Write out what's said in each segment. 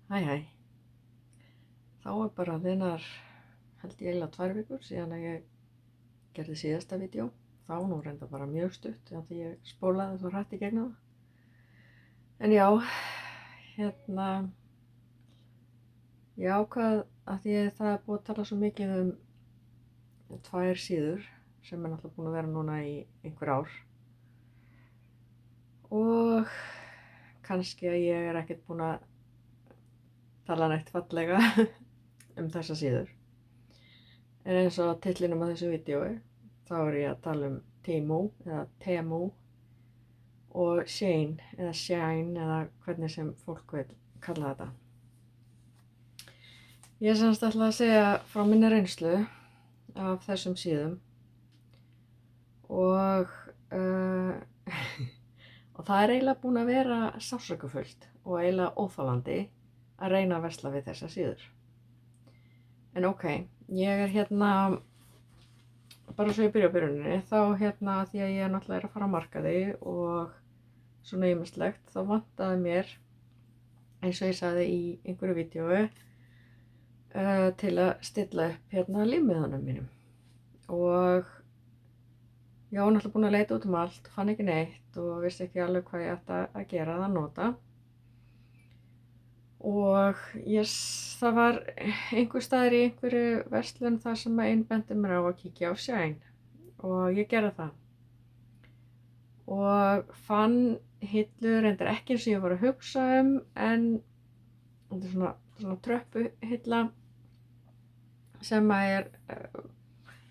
Hæ hæ, þá bara þinnar held ég eiginlega 2 vikur síðan að ég gerði síðasta vídeo. Þá nú reynda bara mjög stutt því ég spólaði svo hratt í gegnum það. En já, ég ákvað að því að það er búið að tala svo mikið 2 síður sem er náttúrulega búin að vera núna í einhver ár. Og kannski að ég er ekkert búin að tala neitt fallega þessa síður. En eins og titlinum á þessu vídeói, þá er ég að tala Temu eða Temu og Shein eða Shine eða hvernig sem fólk vil kalla þetta. Ég er semst ætla að segja frá minni reynslu af þessum síðum og það er eiginlega búin að vera sársaukafullt og eiginlega óþolandi að reyna að versla við þessar síður. En ok, ég er bara svo ég byrja á byrjuninni, þá því að ég náttúrulega er að fara á markaði og svona ýmislegt, þá vantaði mér, eins og ég sagði í einhverju vídeói, til að stilla upp límmiðunum mínum. Og ég var náttúrulega búin að leita út allt, fann ekki neitt og vissi ekki alveg hvað ég ætti að gera að nota. Og það var einhver staðar í einhverju verslun þar sem einn benti mér á að kíkja á Shine og ég gerði það. Og fann hillu, reyndar ekki eins og ég var að hugsa en þetta er svona tröppuhilla sem er,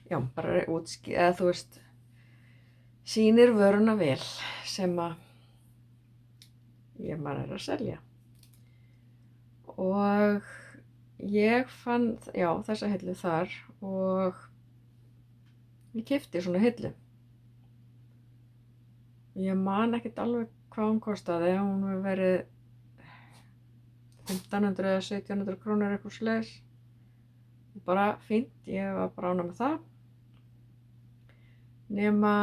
já, bara eða þú veist, sýnir vöruna vel sem að maður er að selja. Og ég fann, já, þessa hillu þar og ég keypti svona hillu. Ég man ekkert alveg hvað hún kostaði, hún hefur verið 1500 eða 1700 krónur eitthvað svoleiðis. Bara fínt, ég var bara ánægð með það. Nema,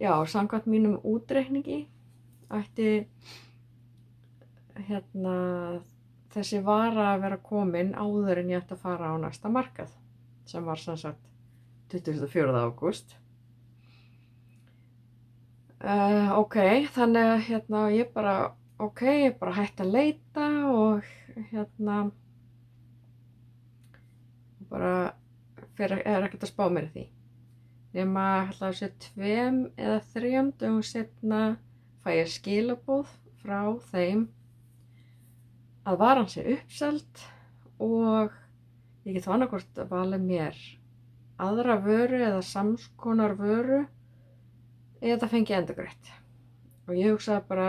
já, samkvæmt mínum útreikningi ætti þessi vara að vera komin áður en ég ætti að fara á næsta markað sem var sem sagt 24. ágúst. Ok, þannig að ég bara hætti að leita og bara er ekkert að spá mér í því. Nema að sé 2 eða 3 dögum seinna fæ ég skilaboð frá þeim að varan sé uppseld og ég get annaðhvort valið mér aðra vöru eða samskonar vöru eða fengi endurgreitt. Og ég hugsaði bara,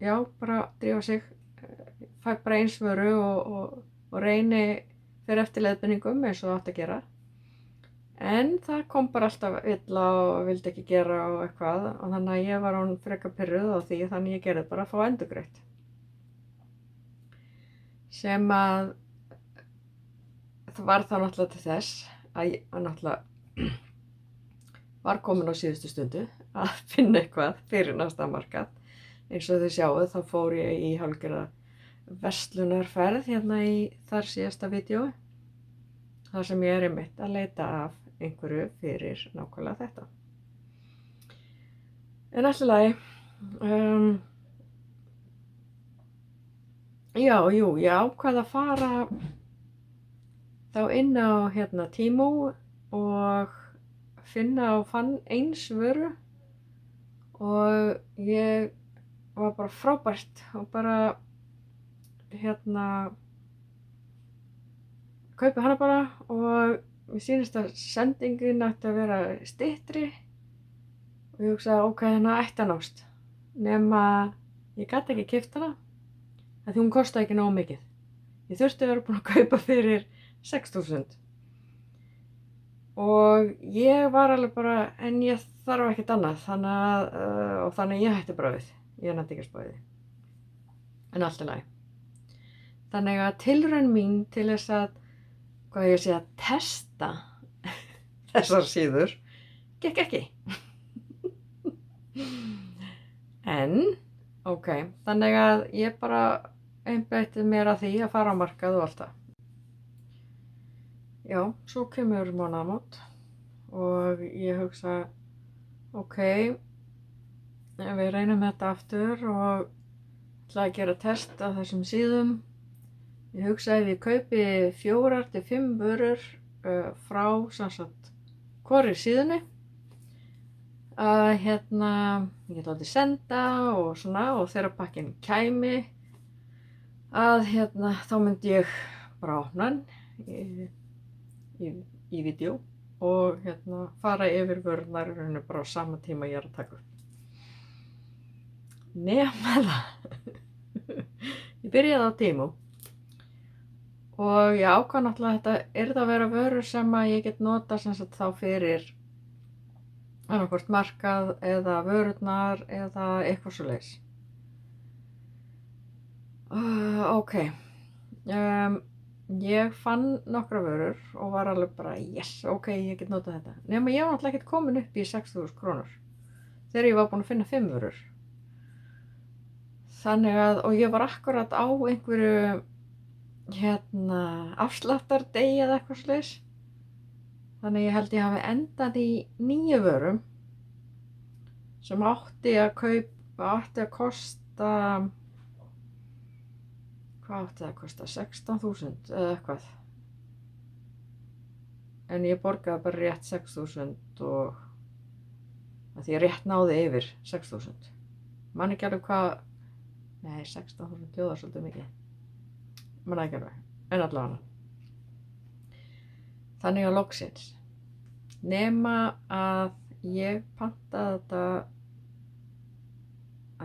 já, bara drífa sig, fæ bara eins vöru og reyni fyrir eftir leiðbeiningum eins og það átti að gera. En það kom bara alltaf illa og vildi ekki gera og eitthvað og þannig að ég var án frekar pirruð á því þannig ég gerði bara að fá endurgreitt. Sem að það var þá náttúrulega til þess að ég náttúrulega var komin á síðustu stundu að finna eitthvað fyrir næsta markað. Eins og þið sjáu þá fór ég í hálfgerða verslunarferð í þar síðasta vídeói. Þar sem ég er einmitt að leita af einhverju fyrir nákvæmlega þetta. En allt í lagi, ég ákvað að fara þá inn á Temu og fann eins vöru og ég var bara frábært og bara kaupi hana bara og mér sýnist að sendingin ætti að vera styttri og ég hugsaði ok, ætti að nást. Nema ég gat ekki keypt hana því hún kostaði ekki nógu mikið. Ég þurfti að vera búin að kaupa fyrir 6.000 og ég var alveg bara, en ég þarf ekkert annað þannig ég hætti bara við. Ég nætti ekki að spá í því. En allt í lagi. Þannig að tilraun mín til þess að að testa þessar síður gekk ekki. En Ok, þannig að ég bara einbeitti mér að því að fara á markað og allt það. Já, svo kemur mánaðamót og ég hugsa, ok, við reynum þetta aftur og ætla að gera test á þessum síðum. Ég hugsa ef ég kaupi 4 til 5 vörur frá samsagt hvorri síðunni að ég get látið senda og svona, og þegar pakkinn kæmi að þá myndi ég bara opna hann í vídeó og fara yfir vörurnar í rauninu bara á sama tíma ég er að taka upp. Nema það ég byrjaði á Temu og ég ákvað náttúrulega að þetta yrði að vera vörur sem að ég get nota sem sagt þá fyrir annarkvort markað eða vörurnar eða eitthvað svoleiðis. Ok, ég fann nokkra vörur og var alveg bara yes, ok, ég get notað þetta. Nema ég var náttúrulega ekkert komin upp í 6.000 krónur þegar ég var búin að finna 5 vörur. Þannig að, og ég var akkurat á einhverju afsláttardegi eða eitthvað svoleiðis. Þannig ég held ég hafi endað í 9 vörum sem átti að kosta, hvað átti það að kosta, 16.000 eða eitthvað. En ég borgaði bara rétt 6.000 og að því ég rétt náði yfir 6.000. Man ekki alveg hvað, nei 16.000 hljóðar svolítið mikið. Man ekki alveg, en allavega. Þannig að loksins. Nema að ég pantaði þetta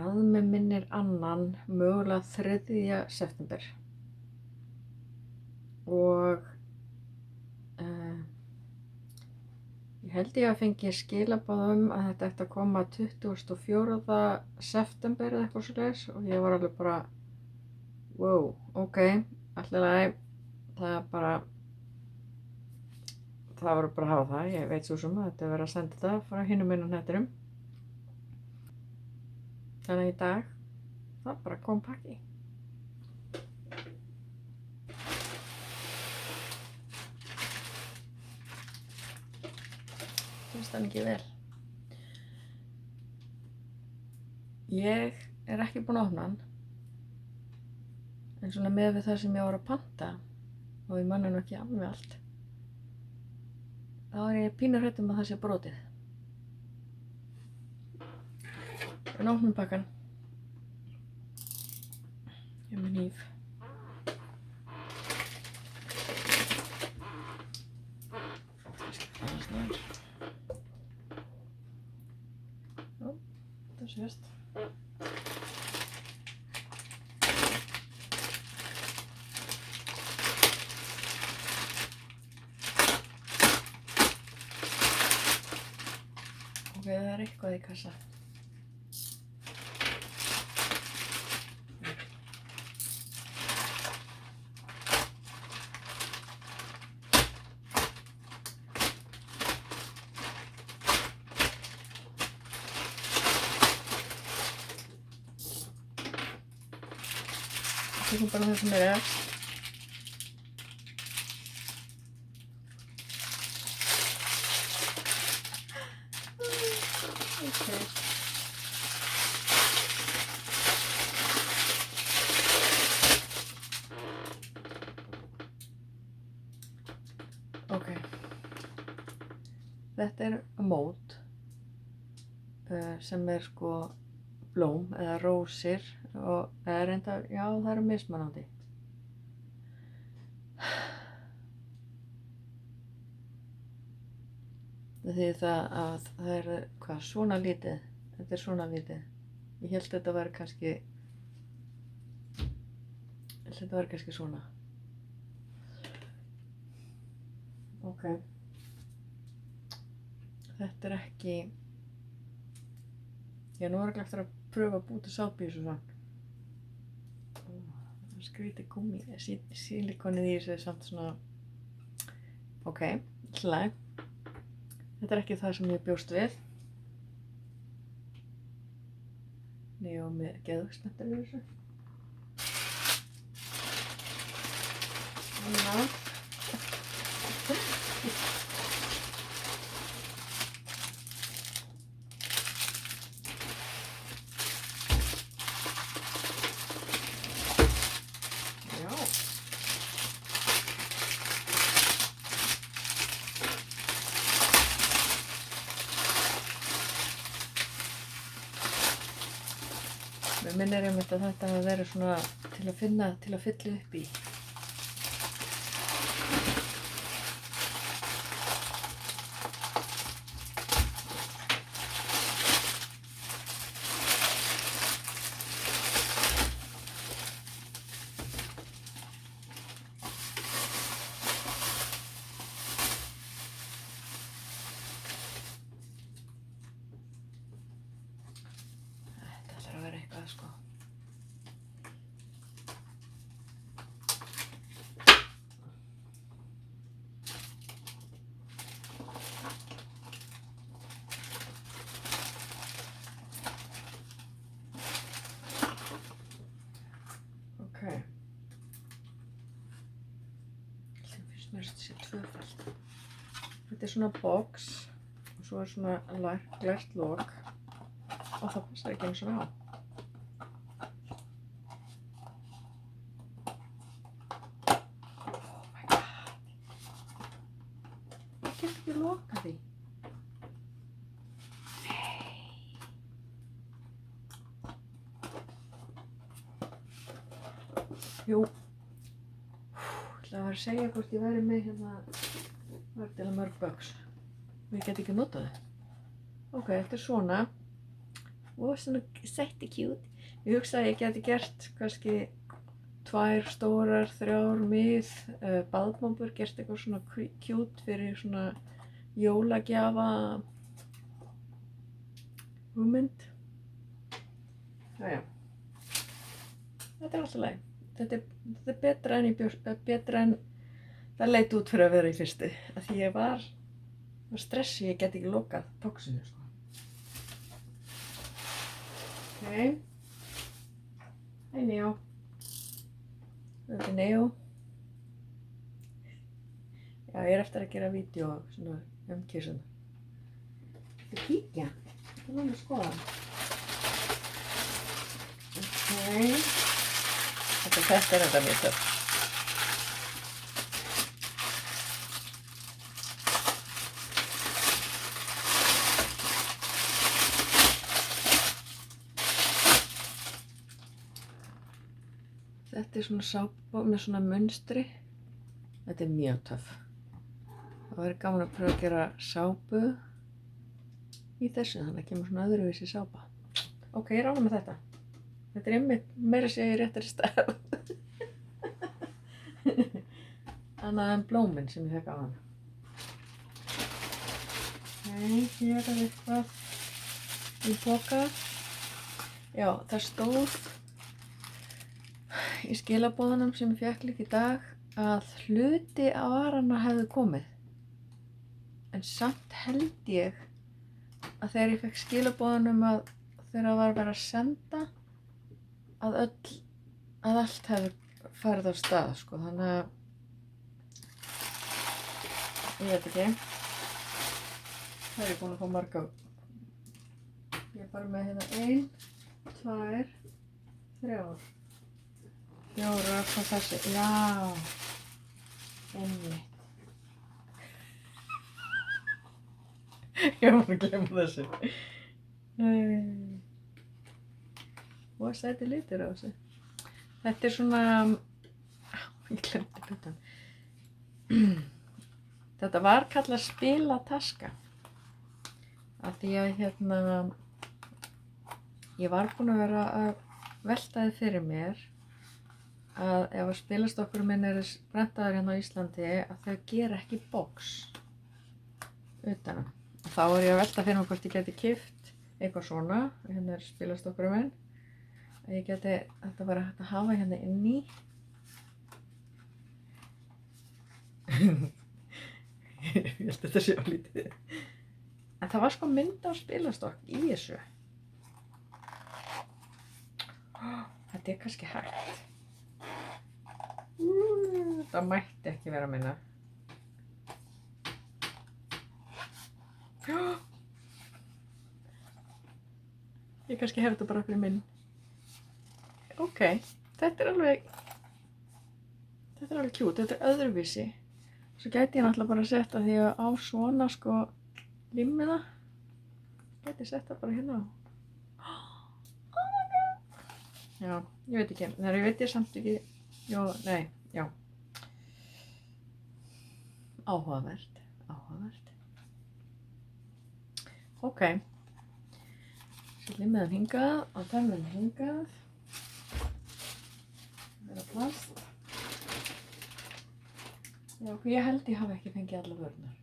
að mig minnir annan, mögulega 3. september. Og ég held ég að fengi skilaboð að þetta ætti að koma 24. september eða eitthvað svoleiðis og ég var alveg bara wow, ok, allilega það var bara að hafa það, ég veit svo sem að þetta er verið að senda þetta frá hinum inn á hnettinum. Þannig að í dag, það bara kom pakki. Finnst það ekki vel. Ég er ekki búin að opna hann. En svona með við það sem ég var að panta og ég manna nú ekki alveg allt. Þá er ég pínu hrædd að það sé brotið. En opnum pakkan. Ég er með hníf. Ó, það sést. Ok, það er eitthvað í kassa. Tökum bara það sem er efst. Ok, þetta er mót sem er sko blóm eða rósir og það er enda, já það eru mismunandi. Því það að það er hvað, svona lítið, þetta er svona lítið. Ég held þetta var kannski, svona. Ok, þetta er ekki, já nú er ekki eftir að pröfa að búta sápu í þessu svona. Skrítið gúmmi, sílikonið í þessu er samt svona, ok, hlæg. Þetta er ekki það sem ég bjóst við. Neo með geðvöksnettir við þessu. Þannig. Mér minnir einmitt að þetta hafi verið svona til að fylla upp í. Þetta ætlar að vera eitthvað sko. Ok. Það finnst mér að þetta sé tvöfalt. Þetta er svona box og svo er svona glært lok og það passar ekki eins og á. Oh my god. Ég get ekki lokað því. Jú, ég ætla að vera að segja hvort ég væri með hérna mörg bugs. Ég get ekki notað þau. Ok, þetta er svona. Og svona sætti cute. Ég hugsaði að ég geti gert kannski 2 stórar, 3 mið baðbombur, gert eitthvað svona cute fyrir svona jólagjafa hugmynd. Jæja. Þetta er alltaf leið. Þetta er betra en það leit út fyrir að vera í fyrstu. Af því ég var stressi, ég get ekki lokað boxinu sko. Ok. Hei Neo. Þetta er Neo. Já, ég er eftir að gera vídeo svona kísuna. Þetta kíkja. Það er að skoða. Ok. Þetta er þetta mjög töff. Þetta er svona sápa með svona munstri. Þetta er mjög töff. Það væri gaman að pröfa að gera sápu í þessu, þannig að kemur svona öðruvísi sápa. Ok, ég er ánægð með þetta. Þetta er einmitt meira að segja í réttari stað. Annað en blómin sem ég fekk á hana. Nei, hér er eitthvað í poka. Já, það stóð í skilaboðunum sem ég fekk líka í dag að hluti af varana hefði komið. En samt held ég að þegar ég fekk skilaboðunum að þegar það var að vera að senda að allt hefði farið á stað sko, þannig að ég veit ekki. Það er ég búin að fá marga. Ég er bara með hérna 1, 2, 3, 4, hvað þessi? Já, einmitt. Ég var að glemma þessu. Og sæti litur á þessu. Þetta er svona, ég glemdi butan. Þetta var kallað spilataska. Af því að hérna, ég var búin að vera að velta þið fyrir mér að ef að spilastokkur minn brentaður hérna á Íslandi að þau gera ekki box utanum. Og þá er ég að velta fyrir mér hvort ég geti keypt eitthvað svona, hérna er spilastokkurinn minn. Ég geti þetta bara hægt að hafa hérna inni. Ég held að þetta sé álítið. En það var sko mynd á spilastokk í þessu. þetta kannski hægt. Það mætti ekki vera minna. Ég kannski hef þetta bara fyrir minn. Ok, þetta er alveg cute, þetta er öðruvísi. Svo gæti ég náttúrulega bara að setja því að á svona sko limmiða. Gæti ég setja bara hérna á. Oh my god. Já, ég veit ekki, þegar ég veit ég samt ekki, já. Áhugavert. Ok. Svo limmiðan hingað og þennan hingað. Það er plast. Já, ég held ég hafi ekki fengið alla vörurnar.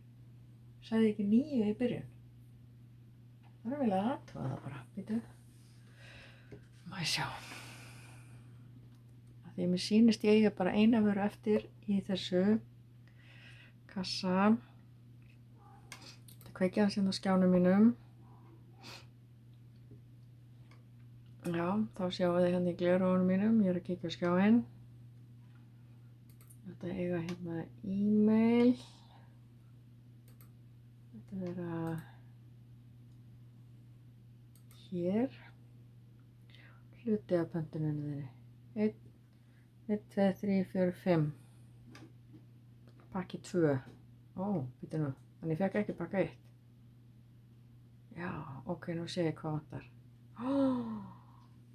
Sagði ég ekki 9 í byrjun? Það er vel að athuga það bara, býtu. Má ég sjá. Af því mér sýnist ég eiga bara eina vöru eftir í þessu kassa. Þetta kveikja hans hérna á skjánum mínum. Já, þá sjáu þið hérna í gleraugunum mínum, ég er að kíkja á skjáinn. Þetta eiga hérna e-mail. Þetta vera hér. Hluti af pöntuninu þinni. 1, 2, 3, 4, 5. Pakki 2. Ó, býtu nú. Þannig ég fekk ekki pakka 1. Já, ok, nú sé ég hvað vantar.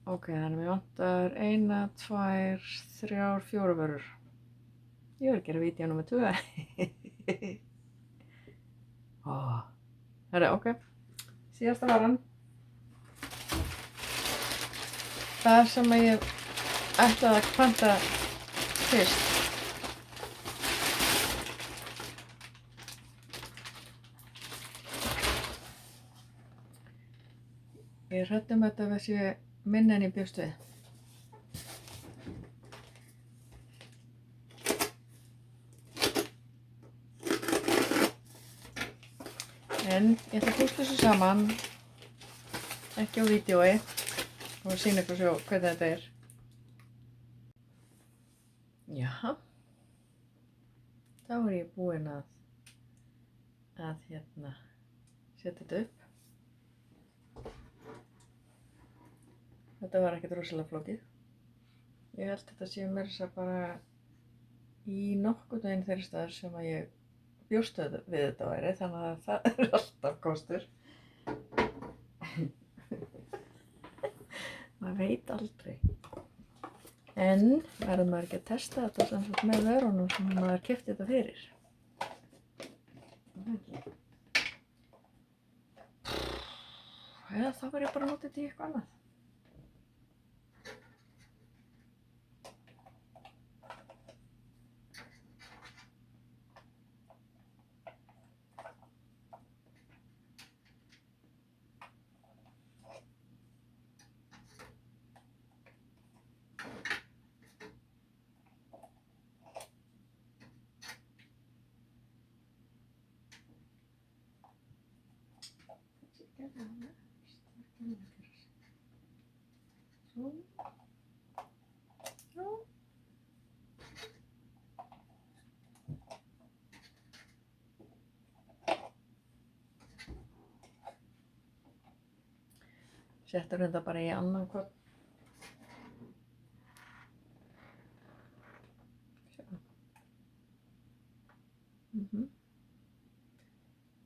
Ok, þannig mér vantar 1, 2, 3, 4 vörur. Ég verð að gera vídeó nummer 2. Herra, ok. Síðasta varan. Það sem ég ætlaði að panta fyrst. Ég er hrædd þetta sé minna en ég bjóst við. En ég ætla að púsla þessu saman, ekki á vídeói, og sýna ykkur svo hvernig þetta er. Já, þá er ég búin að setja þetta upp. Þetta var ekkert rosalega flókið. Ég held þetta sé meira þess að bara í nokkurn veginn þeirri staðar sem að ég bjóst við þetta væri, þannig að það er alltaf kostur. Maður veit aldrei. En verður maður ekki að testa þetta sem sagt með vörunum sem maður keypti þetta fyrir. Eða þá verður ég bara að nota þetta í eitthvað annað. Settur þetta bara í annan hvorn.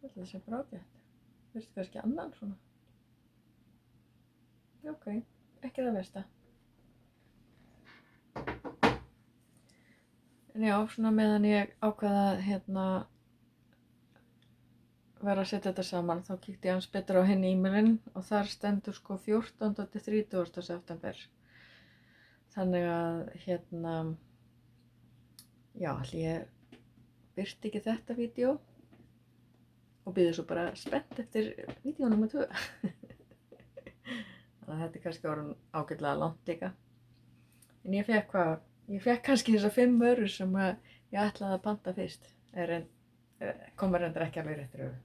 Þetta sé bara ágætt. Fyrst kannski annan svona. Ok, ekki það versta. En já, svona meðan ég ákvaða vera að setja þetta saman, þá kíkti ég hans betur á henni e-mailin og þar stendur sko 14. til 30. september. Þannig að já, allir ég birti ekki þetta vídeo og bíði svo bara spennt eftir vídeo nummer 2. Þannig að þetta er kannski orðin ágætlega langt líka. En ég fekk kannski þessar 5 vörur sem ég ætlaði að panta fyrst. Komur reyndar ekki alveg rétt rauð.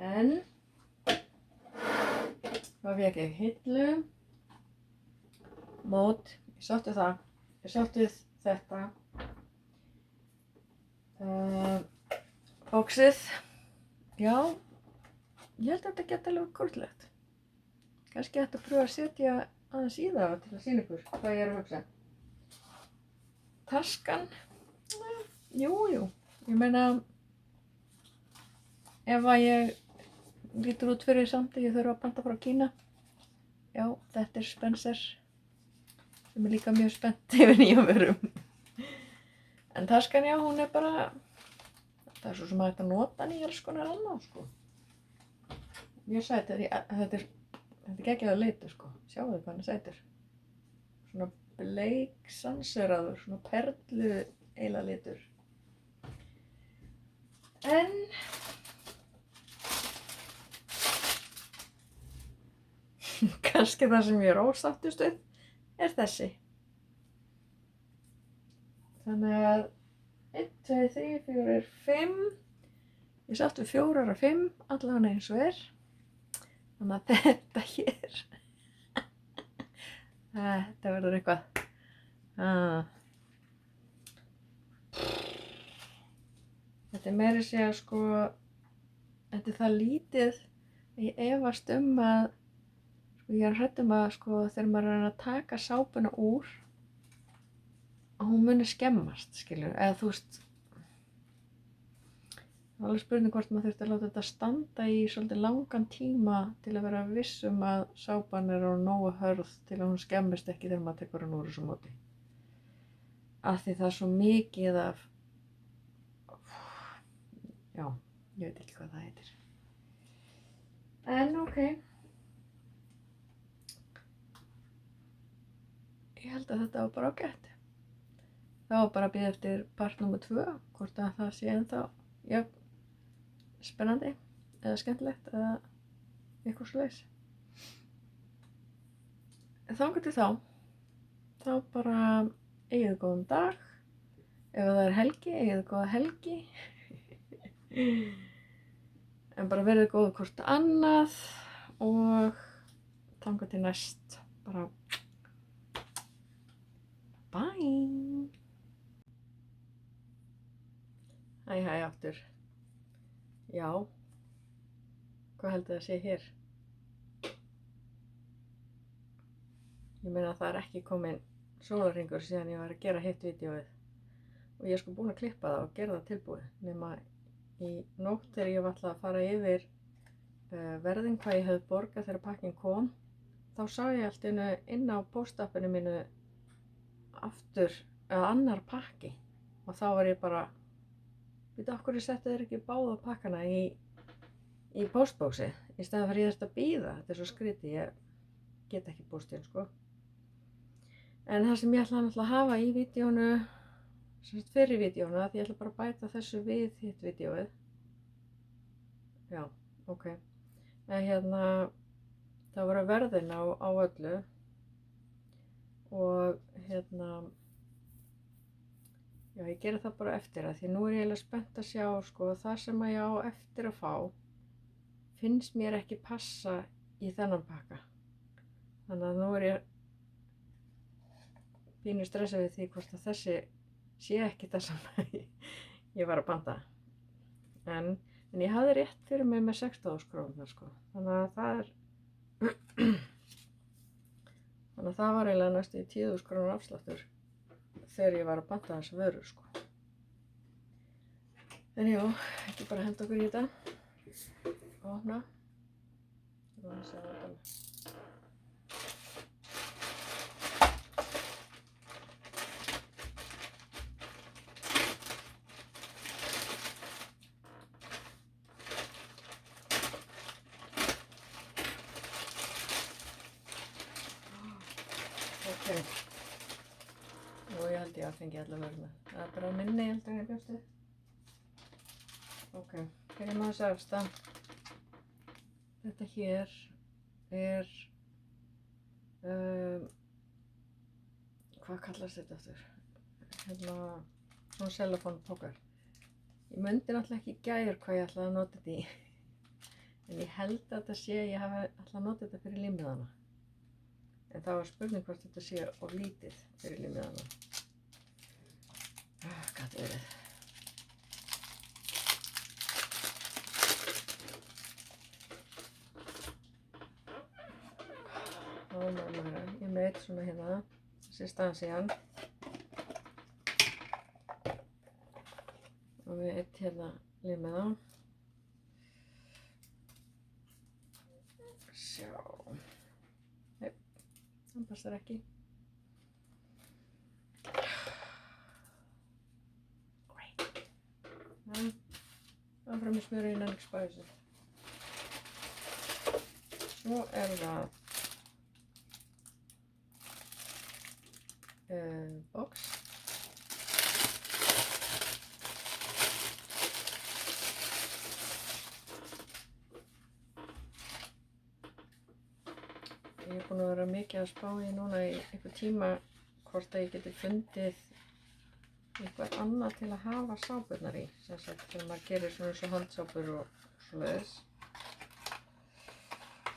En þá fekk ég hillu mót, ég sátt við það, ég sátt við þetta, bóksið, já, ég held að þetta geti alveg kortlegt. Kannski ætti að pröfa að setja aðeins í það til að sýna ykkur hvað ég er að hugsa. Taskan, jú, ég meina, ef að ég lítur út fyrir samt að ég þurfa að panta frá Kína, já, þetta er Spencer, sem er líka mjög spennt yfir nýjum vörum. En taskan, já, hún er bara, það er svo sem að þetta nota hann í alls konar annað, sko. Mjög sæt, þetta er geggjaður litur, sko. Sjáðu hvað hann er sætur. Svona bleik sanseraður, svona perlu eila litur. En kannski það sem ég er ósáttust við er þessi. Þannig að 1, 2, 3, 4, 5. Ég sátt við 4 og 5, allavega eins og er. Þannig að þetta hér, þetta verður eitthvað. Þetta er meira að segja, sko, þetta er það lítið að ég efast að, sko, ég er hrædd að, sko, þegar maður er að taka sápuna úr, að hún muni skemmast, skilur, eða þú veist, það er alveg spurning hvort maður þurfti að láta þetta standa í svolítið langan tíma til að vera viss að sápan er á nógu hörð til að hún skemmist ekki þegar maður tekur hann úr þessu móti. Af því það er svo mikið af, já, ég veit ekki hvað það heitir. En ok. Ég held að þetta var bara ágætt. Það var bara að bíða eftir part númer 2, hvort að það sé ennþá, já, spennandi eða skemmtilegt eða eitthvað svoleiðis. Þangað til þá bara eigið góðan dag. Ef það er helgi, eigið góða helgi. En bara verið góð hvort annað og þangað til næst bara bye. Hæ aftur. Já, hvað heldur það að sé hér? Ég meina að það er ekki kominn sólarhringur síðan ég var að gera hitt vídeóið og ég er sko búin að klippa það og gera það tilbúið, nema í nótt þegar ég var alltaf að fara yfir verðin hvað ég hefði borgað þegar pakkinn kom, þá sá ég allt inn á póstappinu mínu aftur annar pakki og þá var ég bara, veitu af hverju settu þeir ekki báða pakkana í póstbóksið í staðinn fyrir ég þurfti að bíða, þetta er svo skrítið, ég get ekki póstinn, sko. En það sem ég ætla náttúrulega að hafa í vídeónu, sem sagt fyrir vídeónu, því ég ætla bara að bæta þessu við hitt vídeóið. Já, ok. En hérna, það voru verðin á öllu og hérna, já, ég geri það bara eftir að því nú er ég eiginlega spennt að sjá, sko, það sem að ég á eftir að fá finnst mér ekki passa í þennan pakka. Þannig að nú er ég pínu stressað við því hvort að þessi sé ekki það sem ég var að panta. En ég hafði rétt fyrir mig með 16.000 krónur, sko. Þannig að það var eiginlega næstu í 10.000 krónur afsláttur þegar ég var að panta þessu vöru, sko. En já, ekki bara henda okkur í þetta. Og opna. Ég var að sjá þetta. Ok. Nú ég held ég að fengi alla vöruna. Það er bara minni heldur en ég bjóst við. Ok, byrjum að þessu efsta. Þetta hér er, hvað kallast þetta aftur? Hérna, svona sellofónpokar. Ég mundi náttúrulega ekki í gær hvað ég ætlaði að nota þetta í. En ég held að þetta sé, ég hafi ætlaði að nota þetta fyrir límmiðana. En En það var spurning hvort þetta sé of lítið fyrir límiðana. Gat verið. Ég með eitt svona hérna, þessi staðan síðan. Og við eitt hérna límiða. Sjá. Nei, það passar ekki. Áfram með smjöri innan ekki spæsu. Svo það box. Ég búin að vera mikið að spá í núna í einhver tíma hvort að ég geti fundið eitthvað annað til að hafa sápurnar í, sem sagt þegar maður gerir svona eins og handsápur og svoleiðis.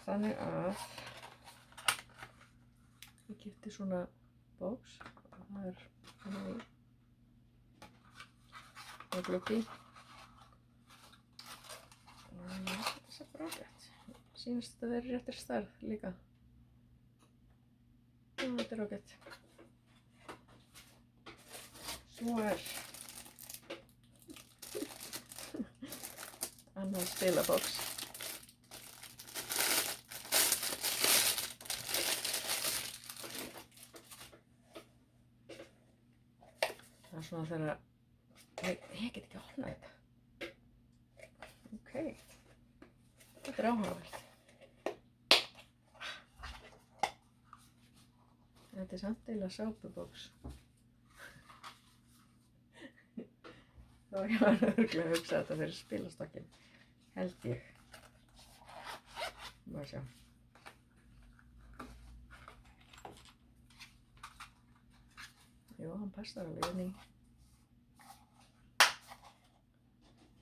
Þannig að ég keypti svona box, það svona í gluggi. Og þetta sé bara ágætt. Sýnist þetta verið réttir stærð líka. Og þetta ágætt. Svo annað spilabox. Það svona þegar ég get ekki að opna þetta. Ok, þetta áhugavert. Þetta samt eiginlega sápubox. Þá ég var örugglega að hugsa þetta fyrir spilastokkinn, held ég. Má sjá. Jú, hann passar alveg inn í.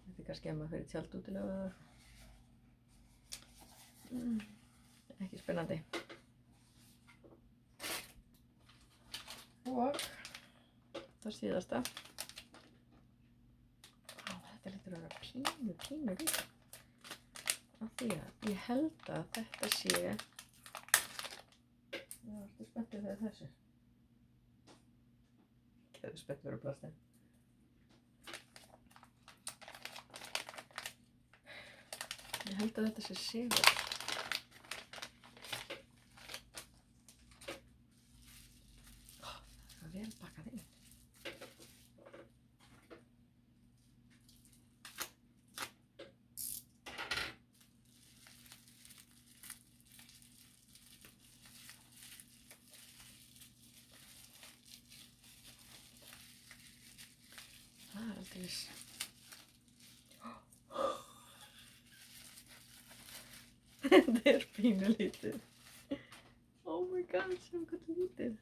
Þetta kannski ef maður fyrir tjaldútilegu eða ekki spennandi. Og það síðasta. Þetta lítur að vera pínu lítið. Af því að ég held að þetta sé. Já, ertu spenntur þegar þessu? Geðu spennt verið plastið. Ég held að þetta sé sigur. Það er vel bakkað inn. Það er aldrei. Þetta pínu lítið. Oh my god, sem hvað þetta lítið.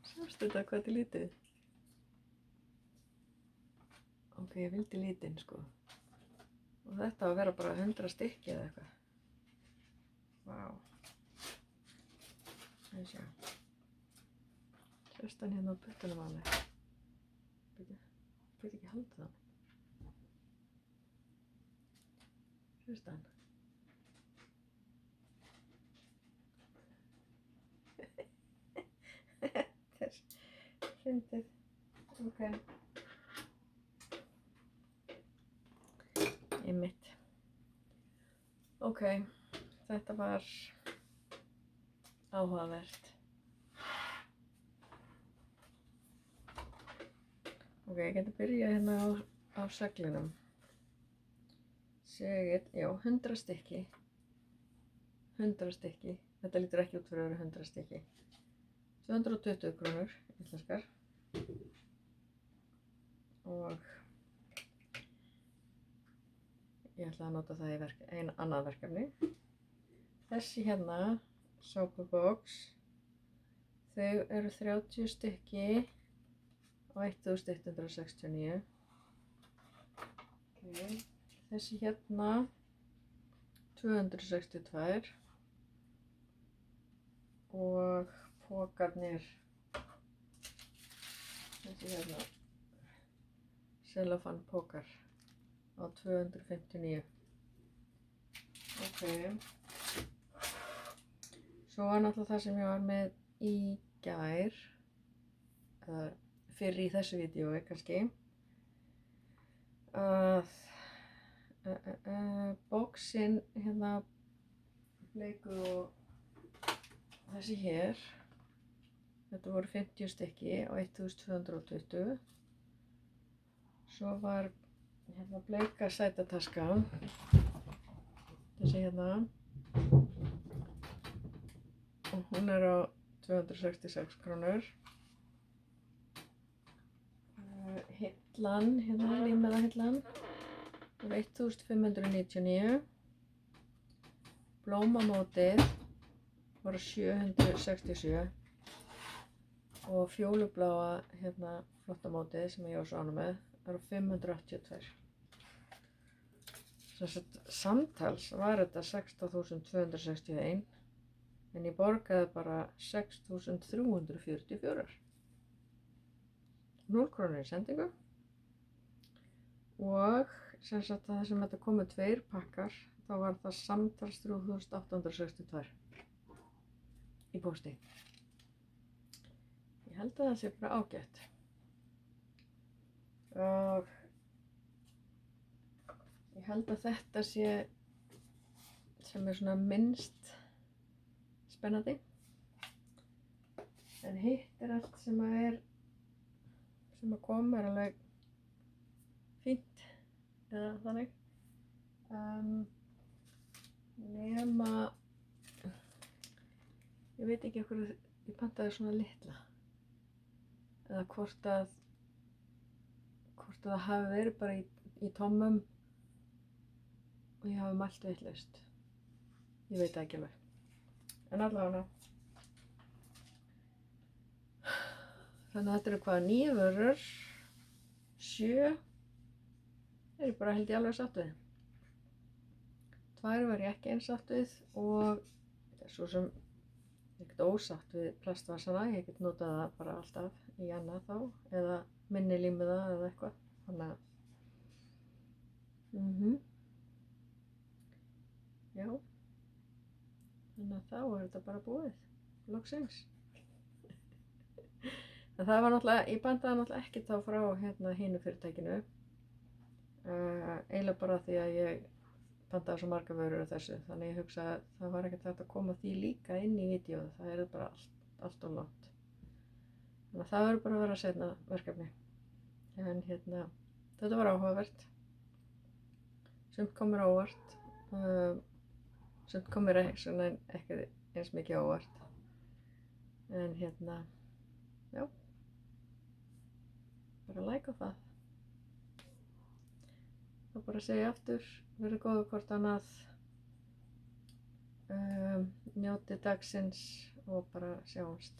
Sástu þetta hvað þetta lítið? Ok, ég vildi lítinn sko. Og þetta á að vera bara 100 stykki eða eitthvað. Vá. Það sjá. Sérst hann hérna á puttunum alveg. Bíddu, get ekki haldið hann. Sérst hann. Fyndið. Ok. Einmitt. Ok, þetta var áhugavert. Ok, ég geti byrjað hérna á seglinum. Segið, já, 100 stykki. 100 stykki. Þetta lítur ekki út fyrir að vera 100 stykki. 220 krónur íslenskar. Og ég ætla að nota það í annað verkefni. Þessi hérna, sápubox, þau eru 30 stykki á 1169. Okay. Þessi hérna, 262. Og pókarnir, þessi hérna, Cellophane pókar á 259. Ok. Svo var náttúrulega það sem ég var með í gær, eða fyrir í þessu vídeói kannski, að bóksinn hérna bleiku og þessi hér, þetta voru 50 stykki á 1220. Svo var hérna bleika sætataska, þessi hérna, og hún er á 266 krónur. Hillan, hérna límmiðahillan, er 1599. Blómamótið var 767 og fjólubláa hérna flottamótið sem ég var svo ánægð með var 582. Samtals var þetta 16.261 en ég borgaði bara 6.344. 0 krónur í sendingu og sem sagt það sem þetta komu 2 pakkar þá var það samtals 3.862 í pósti. Ég held að það sé bara ágætt og ég held að þetta sé sem er svona minnst spennandi en hitt er allt sem að koma er alveg fínt eða þannig nema ég veit ekki okkur ég pantaði svona litla eða hvort að það hafi verið bara í tommum og ég hafi mælt vitlaust. Ég veit það ekki alveg. En allavega. Þannig að þetta eru hvað 9 vörur, 7 er ég bara held ég alveg sátt við. 2 var ég ekki eins sátt við og svo sem ég get ósátt við plastvasana, ég get notað það bara alltaf í annað þá eða minni límiða eða eitthvað. Þannig að já. Þannig að þá er þetta bara búið. Loksins. En það var náttúrulega, ég bandaði náttúrulega ekki þá frá hérna hinu fyrirtækinu. Eiginlega bara því að ég bandaði svo marga vörur af þessu. Þannig ég hugsa að það var ekkert hægt að koma því líka inn í vídeóið. Það er bara allt of langt. Þannig að það verður bara að vera seinna verkefni. En hérna, þetta var áhugavert. Sumt kom mér á óvart. Sumt kom mér ekki eins mikið á óvart. En hérna, já. Bara like á það. Þá bara segja aftur, verið góðu hvort annað. Njótið dagsins og bara sjáumst.